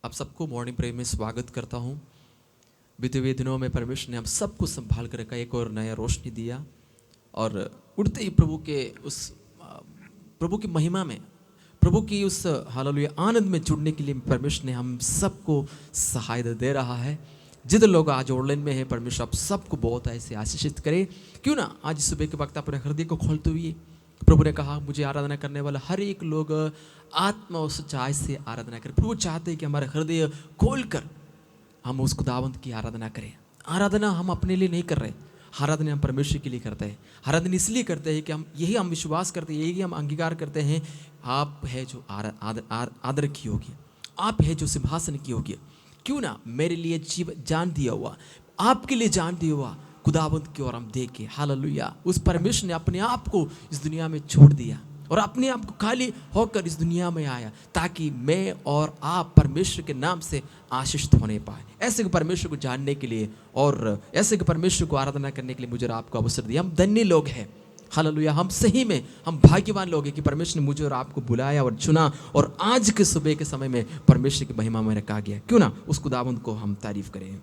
आप सबको morning prayer में स्वागत करता हूँ। बीते हुए दिनों में परमेश्वर ने हम सबको संभाल कर रखा, एक और नया रोशनी दिया और उड़ते ही प्रभु की महिमा में, प्रभु की उस हालेलुया आनंद में जुड़ने के लिए परमेश्वर ने हम सबको सहायता दे रहा है। जितने लोग आज ऑनलाइन में हैं, परमेश्वर आप सबको बहुत ऐसे आशीषित करे। क्यों ना आज सुबह के वक्त अपने हृदय को खोलते हुए प्रभु ने कहा मुझे आराधना करने वाला हर एक लोग आत्मा और सच्चाई से आराधना करें। प्रभु चाहते हैं कि हमारा हृदय खोलकर हम उस खुदावंत की आराधना करें। आराधना हम अपने लिए नहीं कर रहे, आराधना हम परमेश्वर के लिए करते हैं। आराधना इसलिए करते हैं कि हम विश्वास करते हैं, यही हम अंगीकार करते हैं, आप है जो आदर की होगी, आप है जो सिंहासन की होगी। क्यों ना मेरे लिए जीव जान दिया हुआ, आपके लिए जान दिया हुआ खुदावंत की ओर हम देखे। हालेलुया। उस परमेश्वर ने अपने आप को इस दुनिया में छोड़ दिया और अपने आप को खाली होकर इस दुनिया में आया ताकि मैं और आप परमेश्वर के नाम से आशीषित होने पाए। ऐसे के परमेश्वर को जानने के लिए और ऐसे के परमेश्वर को आराधना करने के लिए मुझे और आपको अवसर दिया। हम धन्य लोग हैं। हालेलुया। हम सही में हम भाग्यवान लोग हैं कि परमेश्वर ने मुझे और आपको बुलाया और चुना और आज के सुबह के समय में परमेश्वर की महिमा में रखा गया। क्यों ना उस खुदावंत को हम तारीफ करें।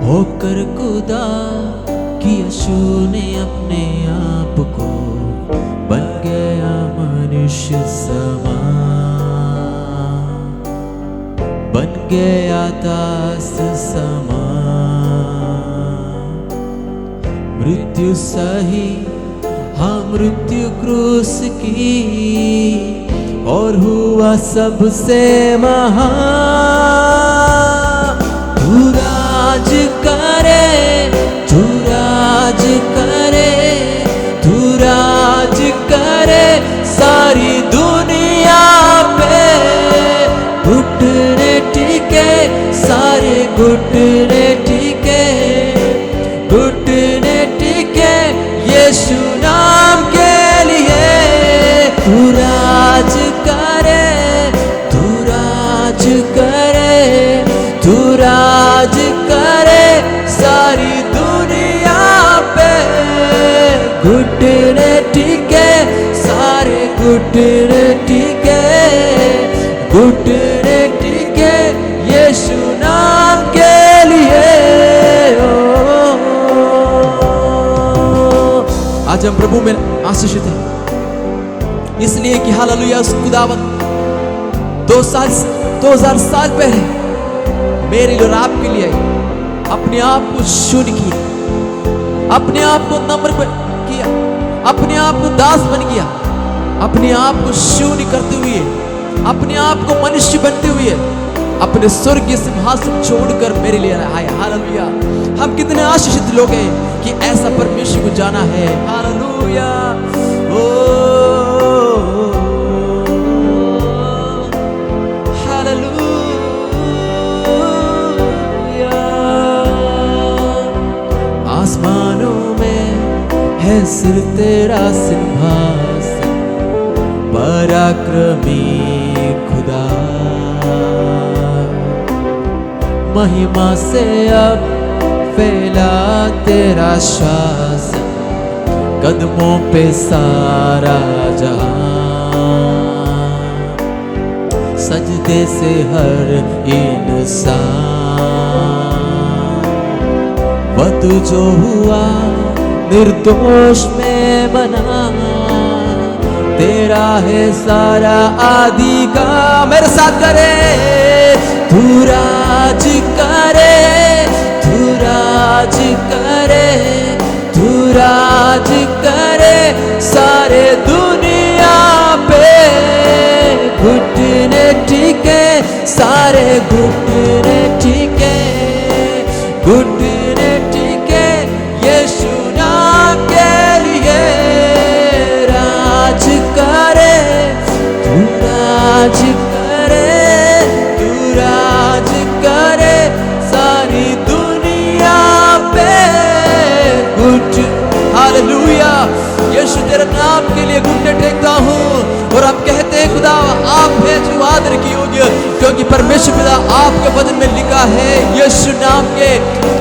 होकर खुदा कि यीशु ने अपने आप को बन गया मनुष्य समान, बन गया दास समान। मृत्यु सही हाँ मृत्यु क्रूस की और हुआ सबसे महान। तू राज करे, तू राज करे, तू राज करे सारी दुनिया पे। घुटने टिके सारे घुटने टिके, घुटने टिके यीशु नाम के लिए। तू राज करे, तू राज करे, तू राज करे सारी दुनिया पे। घुटने टिके सारे घुटने टिके, घुटने टिके यीशु नाम के लिए। आज हम प्रभु में आशीषित हैं इसलिए कि हालेलुया उस खुदावंत 2000 साल पहले मेरे लिए और आपके लिए अपने आप को शून्य किया, अपने आप को नम्र किया, अपने आप को दास बन गया, अपने आप को शून्य करते हुए, अपने आप को मनुष्य बनते हुए अपने स्वर्गीय सिंहासन छोड़कर मेरे लिए आया। हालेलुया। हम कितने आशीषित लोग हैं कि ऐसा परमेश्वर को जाना है। हालेलुया। ओ आसमानों में है सिर तेरा सिंहासन, पराक्रमी खुदा। महिमा से अब फैला तेरा शासन, कदमों पे सारा जहां। सजदे से हर इंसान, वध जो हुआ निर्दोष में बना। तेरा है सारा आदि का। मेरे साथ करे। तू राज राज करे, तू राज करे, तू राज करे सारे दुनिया पे। घुटने टिके, सारे घुटने टिके, घुटने टिके यीशु नाम के लिए। राज करे, तू राज करे, तू राज करे सारी दुनिया पे। हालेलुया। यीशु तेरे नाम के लिए घुटने टेकता हूँ और आप कहते हैं खुदा आप है जो आदर की योग्य, क्योंकि परमेश्वर पिता आपके वचन में लिखा है यीशु नाम के,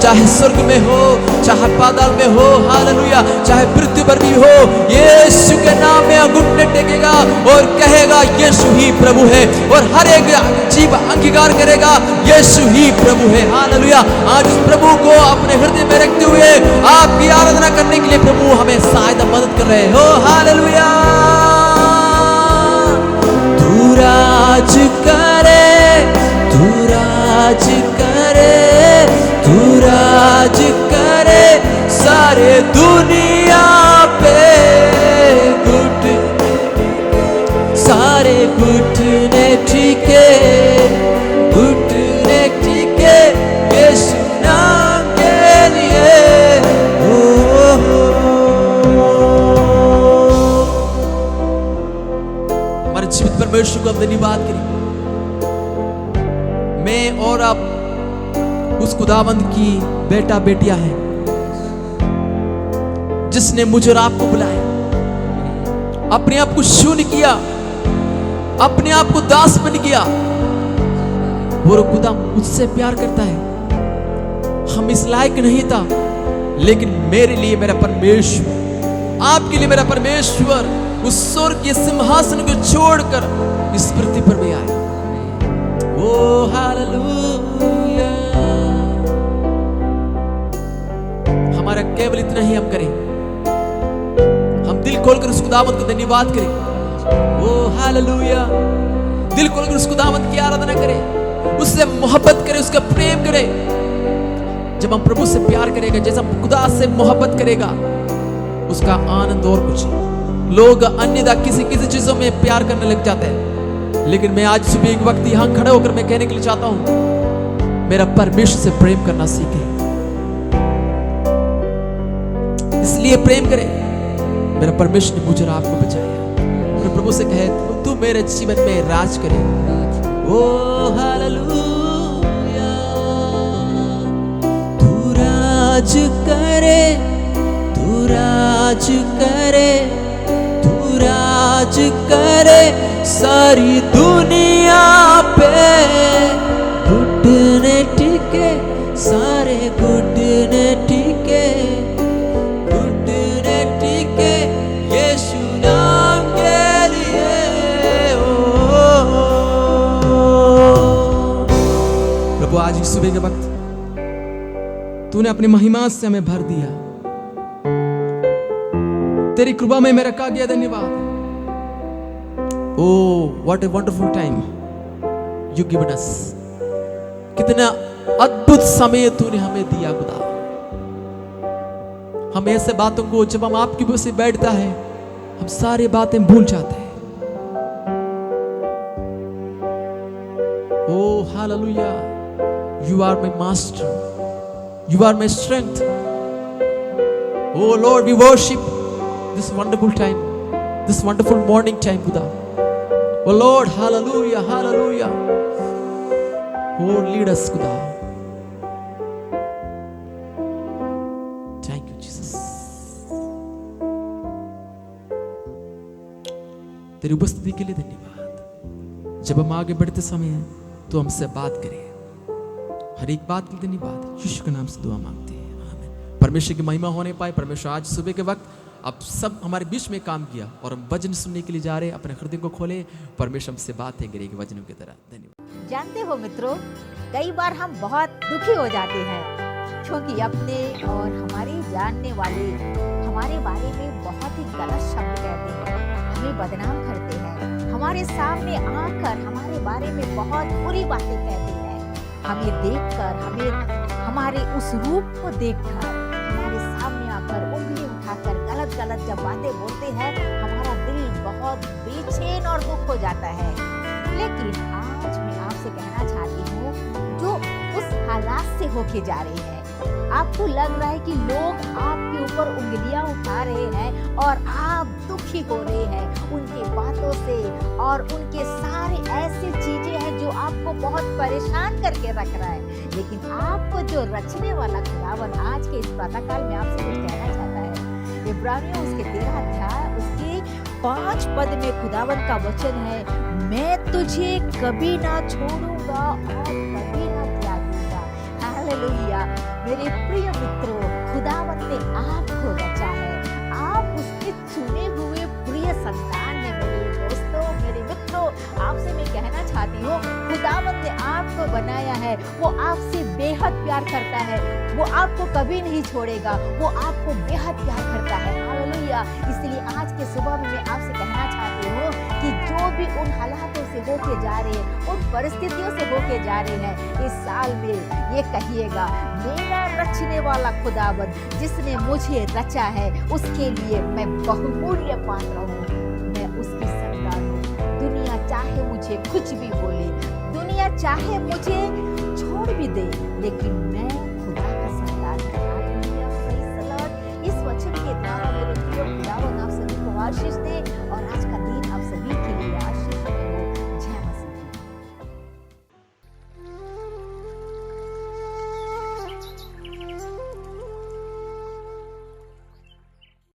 चाहे स्वर्ग में हो चाहे पाताल में हो, हालेलुया, चाहे पृथ्वी पर भी हो, यीशु के नाम में घुटने टेकेगा और कहेगा यीशु ही प्रभु है। और हर एक जीव अंगीकार करेगा यीशु ही प्रभु है। हालेलुया। आज उस प्रभु को अपने हृदय में रखते हुए आपकी आराधना करने के लिए प्रभु हमें सहायता मदद कर रहे हो। हालेलुया। तू राज करे, तू राज करे, तू राज करे सारे दुनिया पे। सारे घुटने टिके, घुटने टिके यीशु नाम के लिए। हमारे जीवित परमेश्वर को हम धन्यवाद करें। मैं और आप उस खुदावंद की बेटा बेटियां हैं जिसने मुझे और आपको बुलाया, अपने आप को शून्य किया, अपने आप को दास बन गया। वो खुदा मुझसे प्यार करता है। हम इस लायक नहीं था, लेकिन मेरे लिए मेरा परमेश्वर, आपके लिए मेरा परमेश्वर उस स्वर्ग के सिंहासन को छोड़कर इस पृथ्वी पर भी आया। ओ हालेलुया। हमारा केवल इतना ही हम करें, हम दिल खोलकर उस खुदावंद को धन्यवाद करें। ओ हालेलुया। दिल खोलकर उस खुदावंद की आराधना करें, उससे मोहब्बत करें, उसका प्रेम करें। जब हम प्रभु से प्यार करेगा, जैसा खुदा से मोहब्बत करेगा, उसका आनंद और कुछ। लोग अन्यथा किसी किसी चीजों में प्यार करने लग जाते हैं, लेकिन मैं आज सुबह एक वक्त यहां खड़े होकर मैं कहने के लिए चाहता हूं, मेरा परमेश्वर से प्रेम करना सीखे। इसलिए प्रेम करें, मेरा परमेश्वर ने मुझे और आपको बचाया। प्रभु से कहे तू मेरे जीवन में राज करे। ओ हालेलुया। तू राज करे, तू राज करे, तू राज करे सारी दुनिया पे। घुटने टिके, सारे घुटने टिके, घुटने टिके यीशु नाम के लिए। प्रभु आज इस सुबह के वक्त तूने अपनी महिमा से हमें भर दिया, तेरी कृपा में मैं रखा गया। धन्यवाद। Oh, what a wonderful time you given us. कितना अद्भुत समय तूने हमें दिया खुदा। हम ऐसे बातों को जब हम आपकी वजह से बैठता है, हम सारी बातें भूल जाते हैं। Oh, hallelujah. You are my master. You are my strength. Oh Lord, we worship this wonderful time, this wonderful morning time, Buddha. Oh Lord, hallelujah, hallelujah. Oh, lead us, Buddha. Thank you, Jesus. तेरी उपस्थिति के लिए धन्यवाद। जब हम आगे बढ़ते समय तो हमसे बात करें, हर एक बात के लिए धन्यवाद। यीशु के नाम से दुआ मांगते हैं, आमीन। परमेश्वर की महिमा होने पाए। परमेश्वर आज सुबह के वक्त आप सब हमारे बीच में काम किया और हम वचन सुनने के लिए जा रहे हैं। अपने हृदय को खोले, परमेश्वर हमसे बातें करेगी वचनों की तरह। धन्यवाद। जानते हो मित्रों, कई बार हम बहुत दुखी हो जाते हैं क्योंकि अपने और हमारे जानने वाले हमारे बारे में बहुत ही गलत शब्द कहते हैं, हमें बदनाम करते हैं, हमारे सामने आकर हमारे बारे में बहुत बुरी बातें कहते हैं। हमें देखकर, हमें हमारे उस रूप को देखकर, हमारे सामने आकर उंगली उठाकर गलत गलत जब बातें बोलते हैं, हमारा दिल बहुत बेचैन और दुख हो जाता है। लेकिन आज मैं आपसे कहना चाहती हूँ, जो उस हालात से होके जा रहे हैं, आपको लग रहा है कि लोग आपके ऊपर उंगलियां उठा रहे हैं और आप दुखी हो रहे हैं उनकी बातों से, और उनके सारे ऐसी चीजें हैं जो आपको बहुत परेशान करके रख रहा है। लेकिन आपको जो रचने वाला खुदावन आज के इस प्रातःकाल में आपसे कुछ कहना चाहता है। इब्रानियों उसके 13 अध्याय उसके 5 पद में खुदावन का वचन है, मैं तुझे कभी ना छोड़ूंगा और कभी ना त्यागूंगा। हालेलुया। मेरे प्रिय मित्रों, खुदावन ने आपको रचा है, आप उसके चुने हुए प्रिय संतान हैं। मेरे दोस्तों, मेरे मित्रों, आपसे मैं कहना चाहती हूँ, खुदावन ने आपको बनाया है, वो आपसे बेहद प्यार करता है, वो आपको कभी नहीं छोड़ेगा, वो आपको बेहद प्यार करता है। हालेलुया। इसलिए आज के सुबह में मैं आपसे कहना चाहती हूँ कि जो भी उन हालातों से होके जा रहे हैं, उन परिस्थितियों से होके जा रहे हैं, इस साल में ये कहिएगा, मेरा रचने वाला खुदावन जिसने मुझे रचा है, उसके लिए मैं बहुमूल्य पात्र हूँ, मैं उसकी संतान हूँ। दुनिया चाहे मुझे कुछ भी बोले, दुनिया चाहे मुझे छोड़ भी दे, लेकिन मैं खुदा का संतान हूँ। Hallelujah, praise the Lord. इस वचन के द्वारा मेरे प्रिय खुदावन आप सभी को आशीष दे और